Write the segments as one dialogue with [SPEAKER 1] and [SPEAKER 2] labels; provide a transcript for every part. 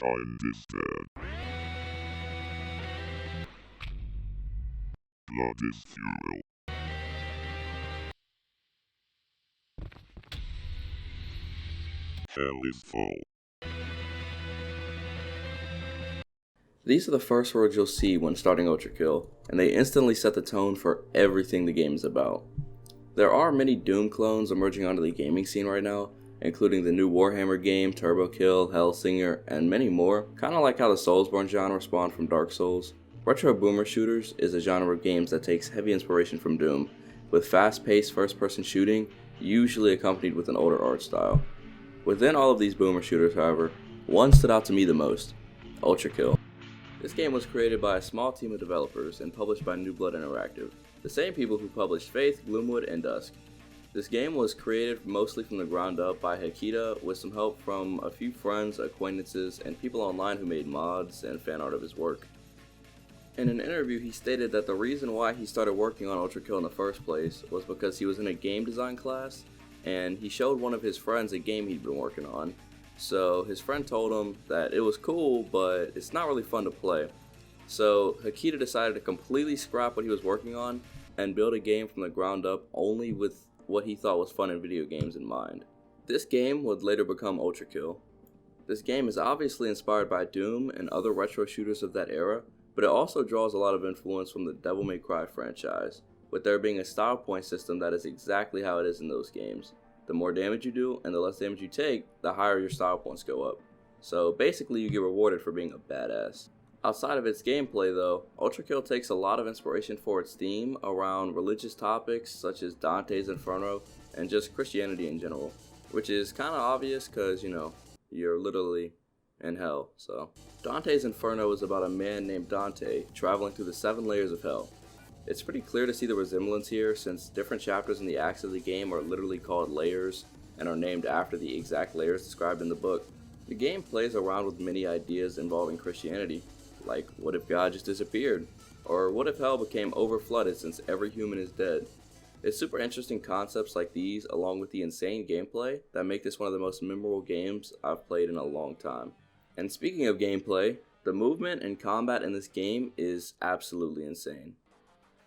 [SPEAKER 1] Mankind is dead. Blood is fuel. Hell is full.
[SPEAKER 2] These are the first words you'll see when starting Ultrakill, and they instantly set the tone for everything the game is about. There are many Doom clones emerging onto the gaming scene right now, including the new Warhammer game, Turbokill, Hellsinger, and many more, kinda like how the Soulsborne genre spawned from Dark Souls. Retro boomer shooters is a genre of games that takes heavy inspiration from Doom, with fast-paced first-person shooting, usually accompanied with an older art style. Within all of these boomer shooters, however, one stood out to me the most: Ultrakill. This game was created by a small team of developers and published by New Blood Interactive, the same people who published Faith, Gloomwood, and Dusk. This game was created mostly from the ground up by Hikita with some help from a few friends, acquaintances, and people online who made mods and fan art of his work. In an interview, he stated that the reason why he started working on Ultrakill in the first place was because he was in a game design class and he showed one of his friends a game he'd been working on. So his friend told him that it was cool, but it's not really fun to play. So Hikita decided to completely scrap what he was working on and build a game from the ground up only with what he thought was fun in video games in mind. This game would later become Ultrakill. This game is obviously inspired by Doom and other retro shooters of that era, but it also draws a lot of influence from the Devil May Cry franchise, with there being a style point system that is exactly how it is in those games. The more damage you do and the less damage you take, the higher your style points go up. So basically you get rewarded for being a badass. Outside of its gameplay though, Ultrakill takes a lot of inspiration for its theme around religious topics such as Dante's Inferno and just Christianity in general, which is kinda obvious cause you're literally in hell, so. Dante's Inferno is about a man named Dante traveling through the 7 layers of hell. It's pretty clear to see the resemblance here since different chapters in the acts of the game are literally called layers and are named after the exact layers described in the book. The game plays around with many ideas involving Christianity, like what if God just disappeared? Or what if hell became overflooded since every human is dead? It's super interesting concepts like these along with the insane gameplay that make this one of the most memorable games I've played in a long time. And speaking of gameplay, the movement and combat in this game is absolutely insane.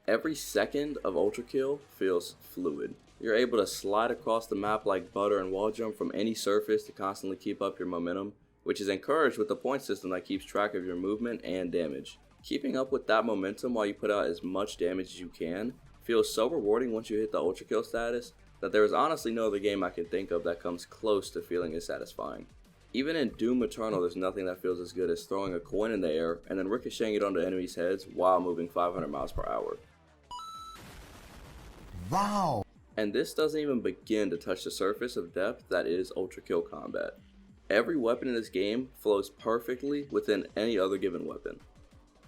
[SPEAKER 2] Every second of Ultrakill feels fluid. You're able to slide across the map like butter and wall jump from any surface to constantly keep up your momentum, which is encouraged with the point system that keeps track of your movement and damage. Keeping up with that momentum while you put out as much damage as you can feels so rewarding once you hit the Ultrakill status that there is honestly no other game I can think of that comes close to feeling as satisfying. Even in Doom Eternal, there's nothing that feels as good as throwing a coin in the air and then ricocheting it onto enemies' heads while moving 500 miles per hour.
[SPEAKER 3] Wow!
[SPEAKER 2] And this doesn't even begin to touch the surface of depth that is Ultrakill combat. Every weapon in this game flows perfectly within any other given weapon.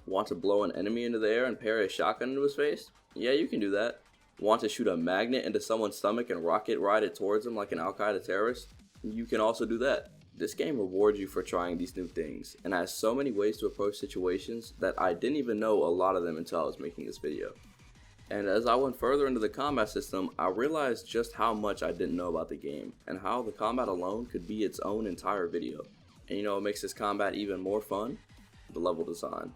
[SPEAKER 2] Want to blow an enemy into the air and parry a shotgun into his face? Yeah, you can do that. Want to shoot a magnet into someone's stomach and rocket ride it towards them like an Al-Qaeda terrorist? You can also do that. This game rewards you for trying these new things, and has so many ways to approach situations that I didn't even know a lot of them until I was making this video. And as I went further into the combat system, I realized just how much I didn't know about the game, and how the combat alone could be its own entire video. And what makes this combat even more fun? The level design.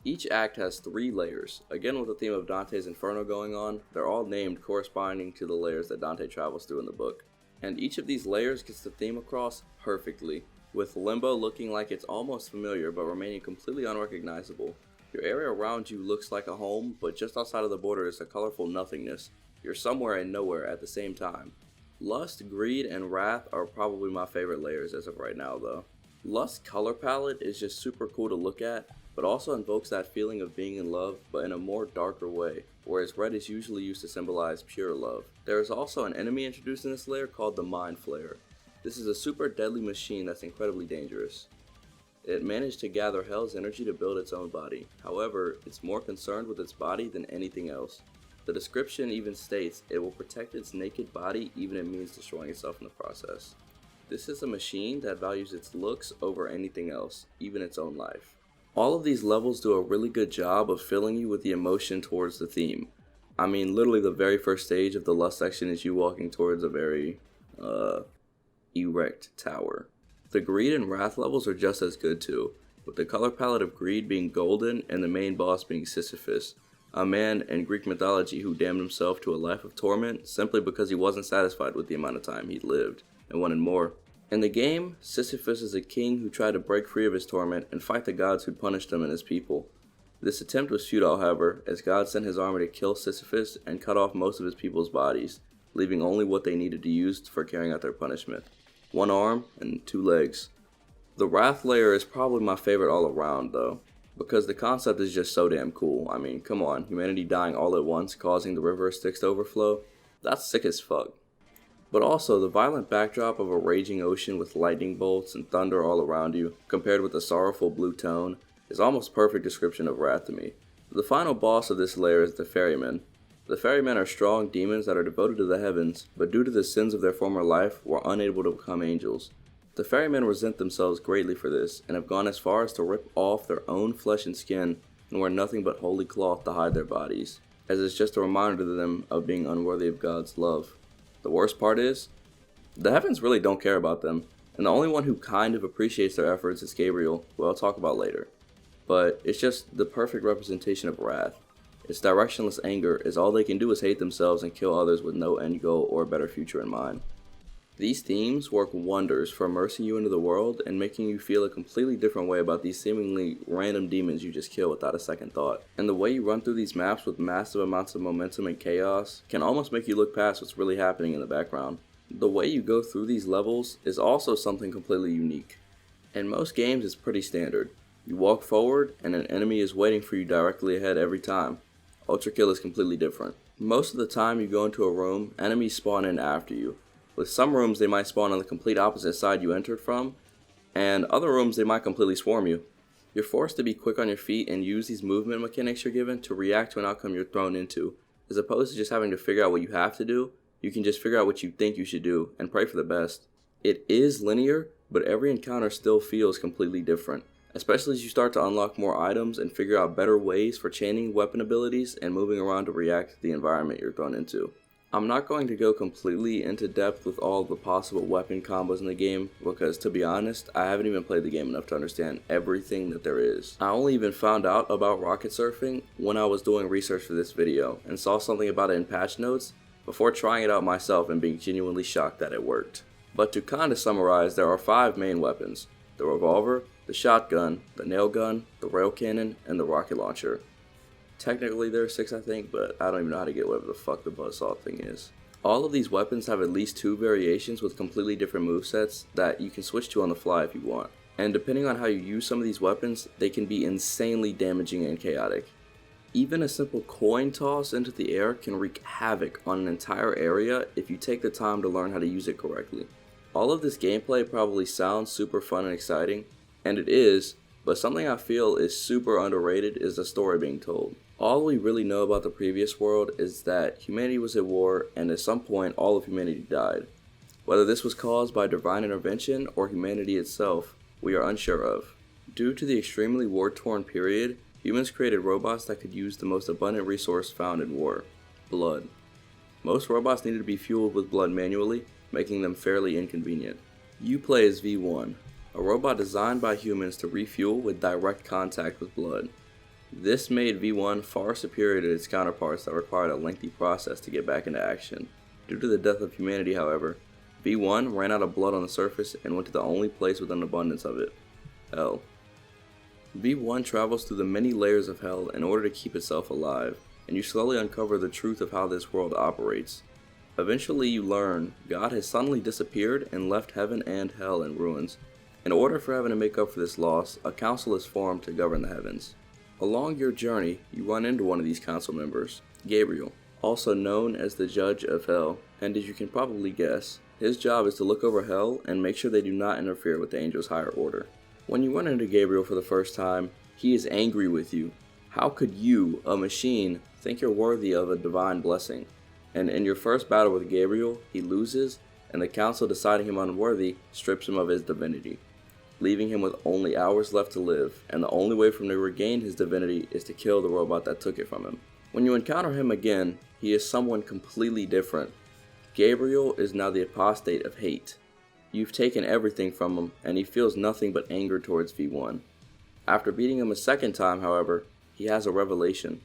[SPEAKER 2] Each act has 3 layers. Again, with the theme of Dante's Inferno going on, they're all named corresponding to the layers that Dante travels through in the book. And each of these layers gets the theme across perfectly, with Limbo looking like it's almost familiar but remaining completely unrecognizable. Your area around you looks like a home, but just outside of the border is a colorful nothingness. You're somewhere and nowhere at the same time. Lust, Greed, and Wrath are probably my favorite layers as of right now though. Lust's color palette is just super cool to look at, but also invokes that feeling of being in love, but in a more darker way, whereas red is usually used to symbolize pure love. There is also an enemy introduced in this layer called the Mind Flayer. This is a super deadly machine that's incredibly dangerous. It managed to gather Hell's energy to build its own body. However, it's more concerned with its body than anything else. The description even states it will protect its naked body even if it means destroying itself in the process. This is a machine that values its looks over anything else, even its own life. All of these levels do a really good job of filling you with the emotion towards the theme. I mean, literally the very first stage of the Lust section is you walking towards a very erect tower. The Greed and Wrath levels are just as good too, with the color palette of Greed being golden and the main boss being Sisyphus, a man in Greek mythology who damned himself to a life of torment simply because he wasn't satisfied with the amount of time he'd lived and wanted more. In the game, Sisyphus is a king who tried to break free of his torment and fight the gods who'd punished him and his people. This attempt was futile, however, as God sent his army to kill Sisyphus and cut off most of his people's bodies, leaving only what they needed to use for carrying out their punishment: one arm and 2 legs. The Wrath layer is probably my favorite all around though, because the concept is just so damn cool. I mean, come on, humanity dying all at once, causing the river Styx to overflow? That's sick as fuck. But also, the violent backdrop of a raging ocean with lightning bolts and thunder all around you, compared with the sorrowful blue tone, is almost perfect description of Wrath to me. The final boss of this layer is the Ferrymen. The Ferrymen are strong demons that are devoted to the heavens, but due to the sins of their former life, were unable to become angels. The Ferrymen resent themselves greatly for this, and have gone as far as to rip off their own flesh and skin and wear nothing but holy cloth to hide their bodies, as it's just a reminder to them of being unworthy of God's love. The worst part is, the heavens really don't care about them, and the only one who kind of appreciates their efforts is Gabriel, who I'll talk about later. But it's just the perfect representation of wrath. Its directionless anger is all they can do is hate themselves and kill others with no end goal or a better future in mind. These themes work wonders for immersing you into the world and making you feel a completely different way about these seemingly random demons you just kill without a second thought. And the way you run through these maps with massive amounts of momentum and chaos can almost make you look past what's really happening in the background. The way you go through these levels is also something completely unique. In most games it's pretty standard. You walk forward and an enemy is waiting for you directly ahead every time. Ultrakill is completely different. Most of the time you go into a room, enemies spawn in after you. With some rooms they might spawn on the complete opposite side you entered from, and other rooms they might completely swarm you. You're forced to be quick on your feet and use these movement mechanics you're given to react to an outcome you're thrown into. As opposed to just having to figure out what you have to do, you can just figure out what you think you should do and pray for the best. It is linear, but every encounter still feels completely different, especially as you start to unlock more items and figure out better ways for chaining weapon abilities and moving around to react to the environment you're thrown into. I'm not going to go completely into depth with all the possible weapon combos in the game because, to be honest, I haven't even played the game enough to understand everything that there is. I only even found out about rocket surfing when I was doing research for this video and saw something about it in patch notes before trying it out myself and being genuinely shocked that it worked. But to kinda summarize, there are 5 main weapons: the revolver, the shotgun, the nail gun, the rail cannon, and the rocket launcher. Technically there are 6 I think, but I don't even know how to get whatever the fuck the buzzsaw thing is. All of these weapons have at least 2 variations with completely different movesets that you can switch to on the fly if you want. And depending on how you use some of these weapons, they can be insanely damaging and chaotic. Even a simple coin toss into the air can wreak havoc on an entire area if you take the time to learn how to use it correctly. All of this gameplay probably sounds super fun and exciting, and it is, but something I feel is super underrated is the story being told. All we really know about the previous world is that humanity was at war and at some point all of humanity died. Whether this was caused by divine intervention or humanity itself, we are unsure of. Due to the extremely war-torn period, humans created robots that could use the most abundant resource found in war: blood. Most robots needed to be fueled with blood manually, making them fairly inconvenient. You play as V1, a robot designed by humans to refuel with direct contact with blood. This made V1 far superior to its counterparts that required a lengthy process to get back into action. Due to the death of humanity, however, V1 ran out of blood on the surface and went to the only place with an abundance of it: Hell. V1 travels through the many layers of Hell in order to keep itself alive, and you slowly uncover the truth of how this world operates. Eventually you learn God has suddenly disappeared and left heaven and hell in ruins. In order for heaven to make up for this loss, a council is formed to govern the heavens. Along your journey, you run into one of these council members, Gabriel, also known as the Judge of Hell, and as you can probably guess, his job is to look over hell and make sure they do not interfere with the angels' higher order. When you run into Gabriel for the first time, he is angry with you. How could you, a machine, think you're worthy of a divine blessing? And in your first battle with Gabriel, he loses, and the council, deciding him unworthy, strips him of his divinity, leaving him with only hours left to live, and the only way for him to regain his divinity is to kill the robot that took it from him. When you encounter him again, he is someone completely different. Gabriel is now the apostate of hate. You've taken everything from him, and he feels nothing but anger towards V1. After beating him a second time, however, he has a revelation.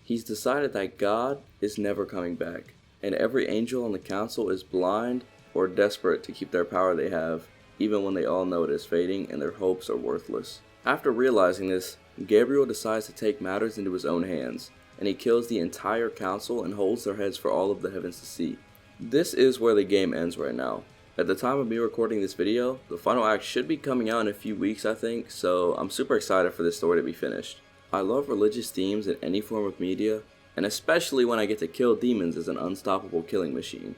[SPEAKER 2] He's decided that God is never coming back, and every angel on the council is blind or desperate to keep their power they have, even when they all know it is fading and their hopes are worthless. After realizing this, Gabriel decides to take matters into his own hands, and he kills the entire council and holds their heads for all of the heavens to see. This is where the game ends right now. At the time of me recording this video, the final act should be coming out in a few weeks, I think, so I'm super excited for this story to be finished. I love religious themes in any form of media, and especially when I get to kill demons as an unstoppable killing machine.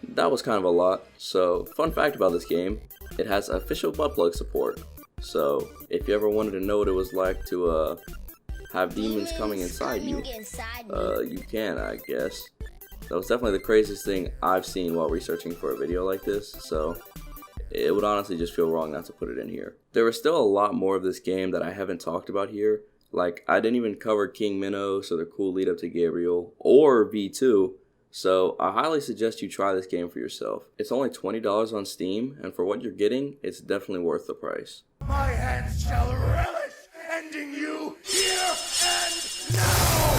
[SPEAKER 2] That was kind of a lot, so fun fact about this game, it has official butt plug support. So if you ever wanted to know what it was like to have demons coming inside you, you can, I guess. That was definitely the craziest thing I've seen while researching for a video like this, so it would honestly just feel wrong not to put it in here. There is still a lot more of this game that I haven't talked about here. Like, I didn't even cover King Minos or the cool lead up to Gabriel, or V2, so I highly suggest you try this game for yourself. It's only $20 on Steam, and for what you're getting, it's definitely worth the price.
[SPEAKER 3] My hands shall relish ending you here and now!